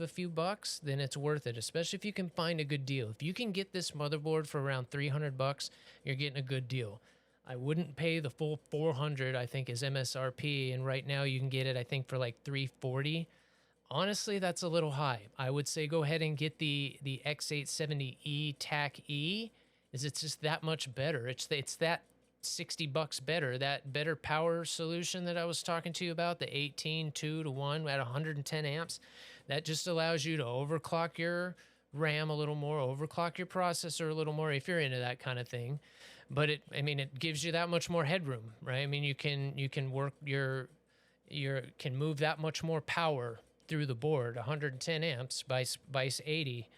a few bucks, then it's worth it, especially if you can find a good deal. If you can get this motherboard for around 300 bucks, you're getting a good deal. I wouldn't pay the full 400, I think is MSRP, and right now you can get it, I think, for like 340. Honestly, that's a little high. I would say go ahead and get the X870E TAC E, is it's just that much better. It's that 60 bucks better, that better power solution that I was talking to you about, the 18 2 to 1 at 110 amps. That just allows you to overclock your RAM a little more, overclock your processor a little more if you're into that kind of thing. But it gives you that much more headroom, right? I mean, you can work can move that much more power through the board. 110 amps by 80.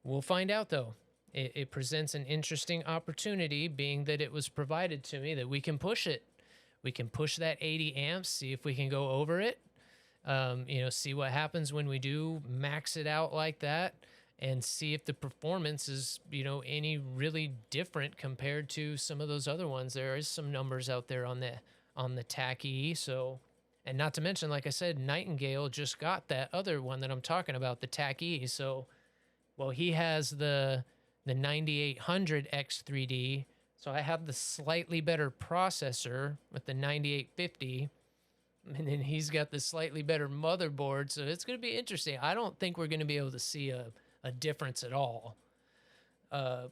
We'll find out though. It presents an interesting opportunity, being that it was provided to me, that we can push it. We can push that 80 amps, see if we can go over it. See what happens when we do max it out like that, and see if the performance is, any really different compared to some of those other ones. There is some numbers out there on the TAC E. So, and not to mention, like I said, Nightingale just got that other one that I'm talking about, the TAC E. So, well, he has the 9800 X3D. So I have the slightly better processor with the 9850. And then he's got the slightly better motherboard. So it's going to be interesting. I don't think we're going to be able to see a difference at all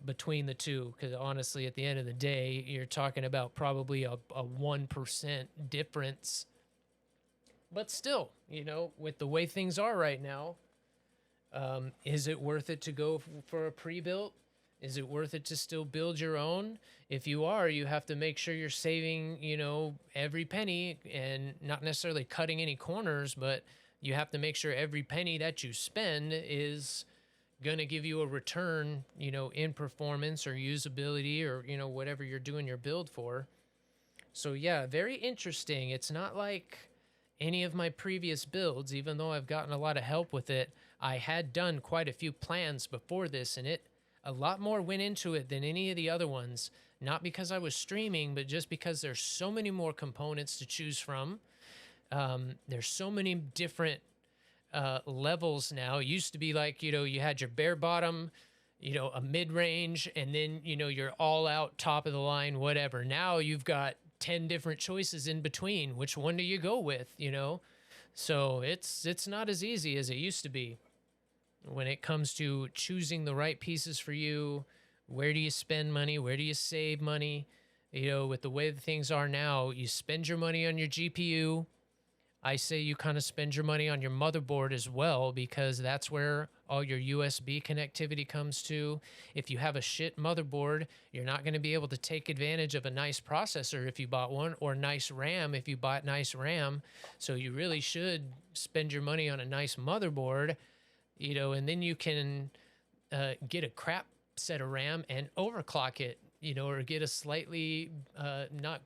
between the two. Because honestly, at the end of the day, you're talking about probably a 1% difference. But still, with the way things are right now, is it worth it to go for a pre-built? Is it worth it to still build your own? If you are, you have to make sure you're saving, every penny, and not necessarily cutting any corners, but you have to make sure every penny that you spend is going to give you a return, in performance or usability or, whatever you're doing your build for. So yeah, very interesting. It's not like any of my previous builds, even though I've gotten a lot of help with it. I had done quite a few plans before this, and a lot more went into it than any of the other ones. Not because I was streaming, but just because there's so many more components to choose from. There's so many different levels now. It used to be like, you had your bare bottom, a mid-range, and then, your all-out top of the line, whatever. Now you've got 10 different choices in between. Which one do you go with, So it's not as easy as it used to be when it comes to choosing the right pieces for you. Where do you spend money? Where do you save money? With the way that things are now, you spend your money on your GPU. I say you kind of spend your money on your motherboard as well, because that's where all your USB connectivity comes to. If you have a shit motherboard, you're not going to be able to take advantage of a nice processor if you bought one, or nice RAM if you bought nice RAM. So you really should spend your money on a nice motherboard, and then you can get a crap set of RAM and overclock it, or get a slightly, not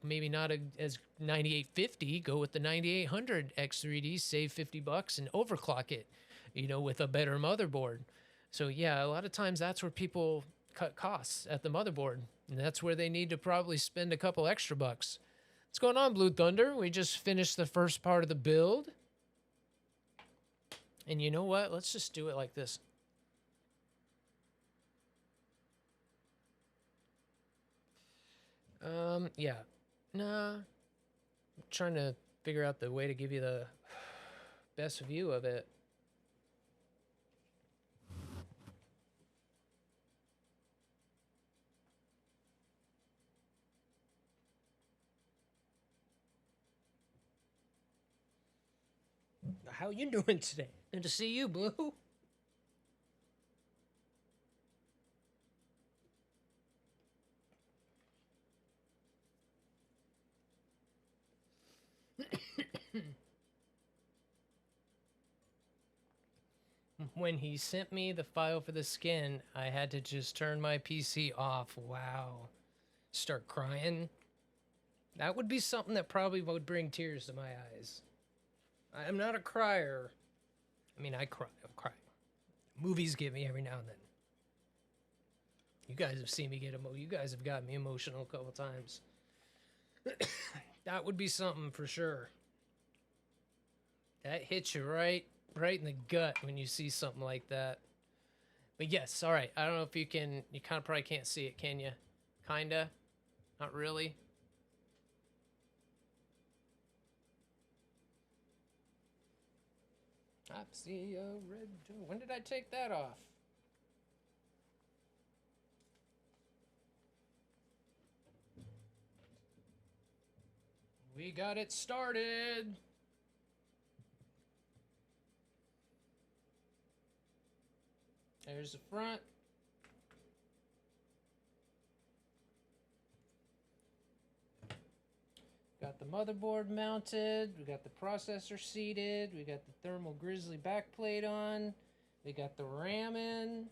as 9850, go with the 9800 X3D, save 50 bucks and overclock it, with a better motherboard. So yeah, a lot of times that's where people cut costs, at the motherboard. And that's where they need to probably spend a couple extra bucks. What's going on, Blue Thunder? We just finished the first part of the build. And you know what? Let's just do it like this. Yeah. Nah. I'm trying to figure out the way to give you the best view of it. How you doing today? Good to see you, Blue. When he sent me the file for the skin, I had to just turn my PC off. Wow. Start crying. That would be something that probably would bring tears to my eyes. I am not a crier. I mean, I cry. Movies get me every now and then. You guys have seen me get you guys have got me emotional a couple times. That would be something for sure. That hits you right right in the gut when you see something like that. But yes, all right. I don't know if you can. You kind of probably can't see it, can you? Kinda. Not really. I see a red door. When did I take that off? We got it started. There's the front. Got the motherboard mounted. We got the processor seated. We got the thermal grizzly backplate on. We got the RAM in.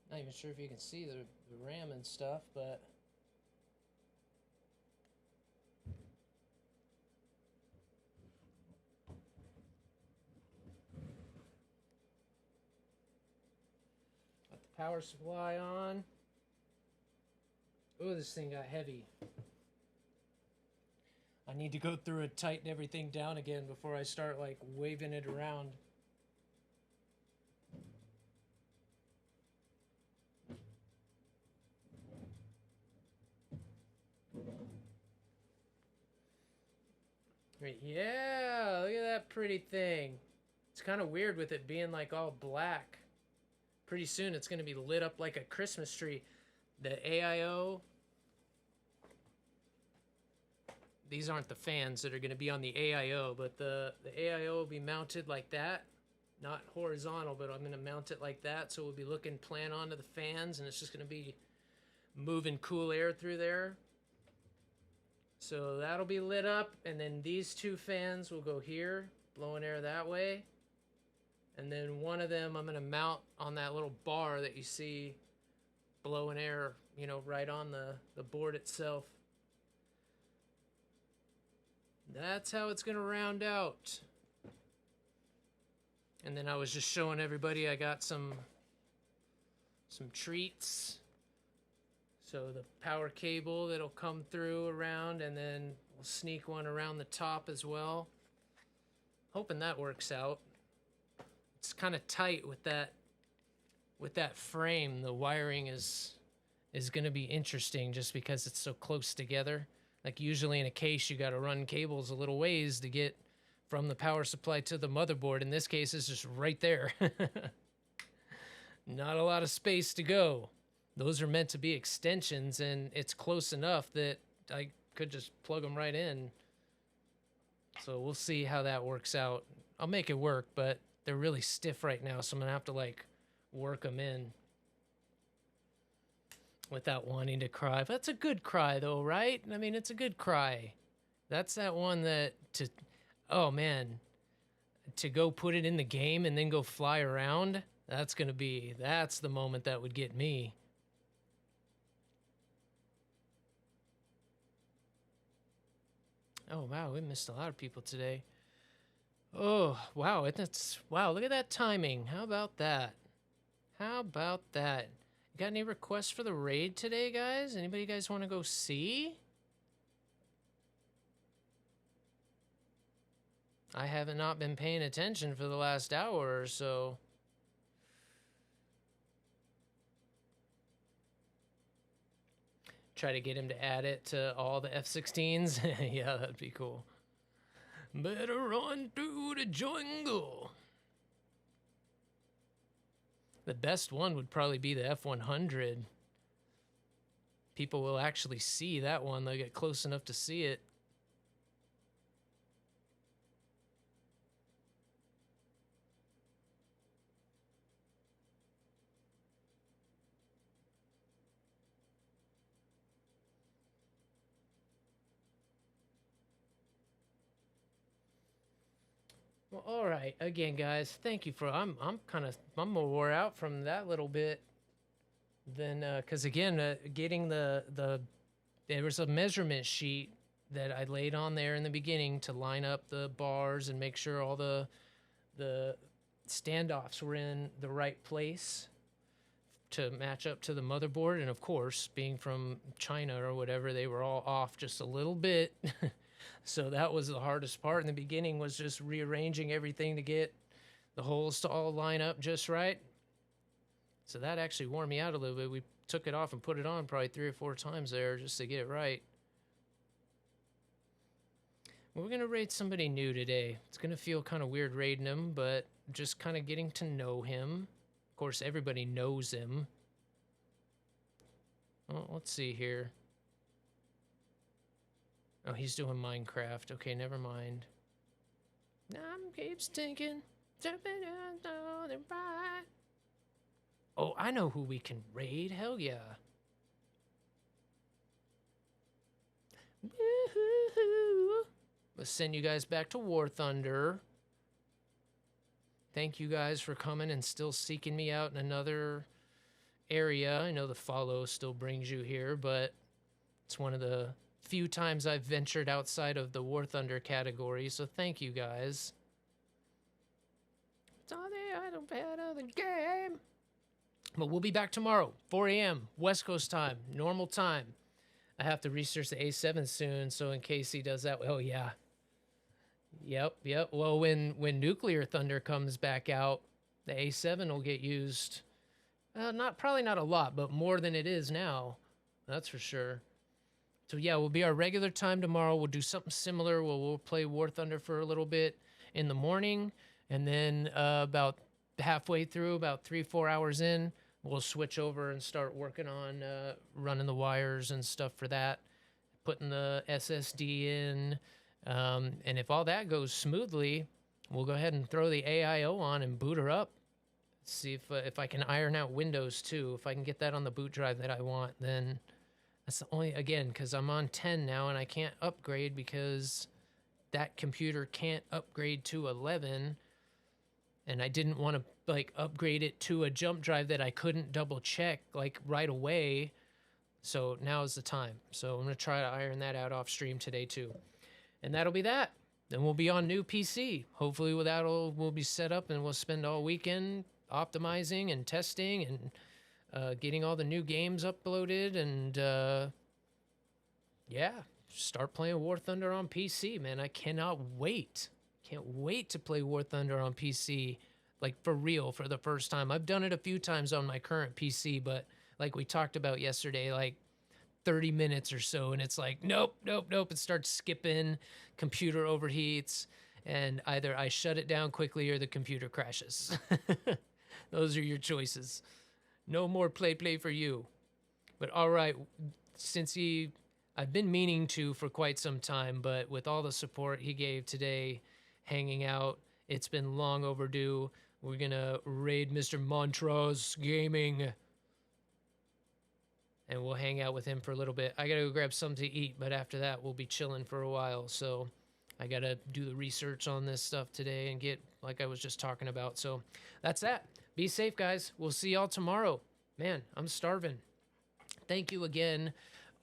Not even sure if you can see the RAM and stuff, but got the power supply on. Oh, this thing got heavy. I need to go through and tighten everything down again before I start like waving it around. Right, yeah, look at that pretty thing. It's kind of weird with it being like all black. Pretty soon it's going to be lit up like a Christmas tree. The AIO, these aren't the fans that are going to be on the AIO, but the AIO will be mounted like that. Not horizontal, but I'm going to mount it like that. So we'll be looking plan onto the fans, and it's just going to be moving cool air through there. So that'll be lit up, and then these two fans will go here, blowing air that way. And then one of them I'm going to mount on that little bar that you see blowing air, you know, right on the board itself. That's how it's going to round out. And then I was just showing everybody I got some treats. So the power cable that'll come through around, and then we'll sneak one around the top as well. Hoping that works out. It's kind of tight with that frame. The wiring is going to be interesting just because it's so close together. Like usually in a case, you got to run cables a little ways to get from the power supply to the motherboard. In this case, it's just right there. Not a lot of space to go. Those are meant to be extensions, and it's close enough that I could just plug them right in. So we'll see how that works out. I'll make it work, but they're really stiff right now, so I'm going to have to like work them in without wanting to cry. But that's a good cry though, right? I mean, it's a good cry. That's that one that oh man, to go put it in the game and then go fly around, that's the moment that would get me. Oh, wow, we missed a lot of people today. Oh, wow, wow, look at that timing. How about that? How about that? Got any requests for the raid today, guys? Anybody guys want to go see? I haven't not been paying attention for the last hour or so. Try to get him to add it to all the F-16s. Yeah, that'd be cool. Better run through the jungle. The best one would probably be the F-100. People will actually see that one. They'll get close enough to see it. Well, all right. Again, guys, thank you for. I'm more wore out from that little bit than because again, getting there was a measurement sheet that I laid on there in the beginning to line up the bars and make sure all the standoffs were in the right place to match up to the motherboard. And of course, being from China or whatever, they were all off just a little bit. So that was the hardest part in the beginning, was just rearranging everything to get the holes to all line up just right. So that actually wore me out a little bit. We took it off and put it on probably 3 or 4 times there just to get it right. We're going to raid somebody new today. It's going to feel kind of weird raiding him, but just kind of getting to know him. Of course, everybody knows him. Well, let's see here. Oh, he's doing Minecraft. Okay, never mind. I'm keeps thinking. Oh, I know who we can raid. Hell yeah. Woohoo! Let's send you guys back to War Thunder. Thank you guys for coming and still seeking me out in another area. I know the follow still brings you here, but it's one of the few times I've ventured outside of the War Thunder category, so thank you guys. It's all the other part of the game. But we'll be back tomorrow, 4 a.m. West Coast time, normal time. I have to research the A7 soon, so in case he does that, oh yeah. Yep. Well, when Nuclear Thunder comes back out, the A7 will get used. Probably not a lot, but more than it is now. That's for sure. So yeah, we'll be our regular time tomorrow. We'll do something similar. We'll play War Thunder for a little bit in the morning, and then about halfway through, about 3-4 hours in, we'll switch over and start working on running the wires and stuff for that, putting the SSD in. And if all that goes smoothly, we'll go ahead and throw the AIO on and boot her up. See if I can iron out Windows too. If I can get that on the boot drive that I want, then that's the only, again, because I'm on 10 now and I can't upgrade because that computer can't upgrade to 11. And I didn't want to like upgrade it to a jump drive that I couldn't double check like right away. So now is the time. So I'm going to try to iron that out off stream today too. And that'll be that. Then we'll be on new PC. Hopefully we'll be set up and we'll spend all weekend optimizing and testing and getting all the new games uploaded and yeah, start playing War Thunder on PC, man. I cannot wait. Can't wait to play War Thunder on PC, like for real, for the first time. I've done it a few times on my current PC, but like we talked about yesterday, like 30 minutes or so, and it's like, nope. It starts skipping, computer overheats, and either I shut it down quickly or the computer crashes. Those are your choices. No more play for you. But all right, since I've been meaning to for quite some time, but with all the support he gave today, hanging out, it's been long overdue. We're gonna raid Mr. Montrose Gaming, and we'll hang out with him for a little bit. I gotta go grab something to eat, but after that, we'll be chilling for a while. So I gotta do the research on this stuff today and get, like I was just talking about. So that's that. Be safe, guys. We'll see y'all tomorrow. Man, I'm starving. Thank you again.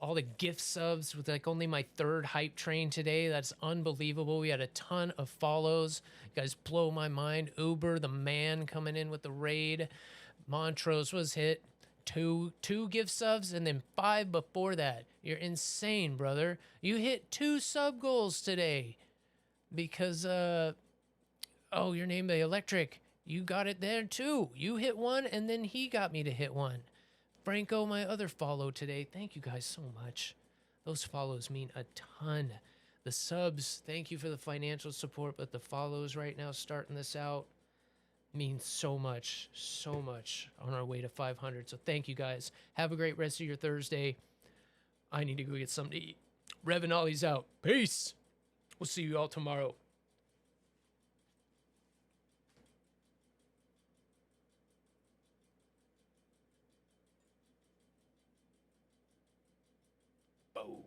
All the gift subs with like only my 3rd hype train today. That's unbelievable. We had a ton of follows. You guys blow my mind. Uber, the man, coming in with the raid. Montrose was hit. Two gift subs and then 5 before that. You're insane, brother. You hit 2 sub goals today because your name, the Electric. You got it there too. You hit 1 and then he got me to hit 1. Franco, my other follow today. Thank you guys so much. Those follows mean a ton. The subs, thank you for the financial support, but the follows right now starting this out means so much on our way to 500. So thank you guys. Have a great rest of your Thursday. I need to go get something to eat. Rev and Ollie's out. Peace. We'll see you all tomorrow. Boom.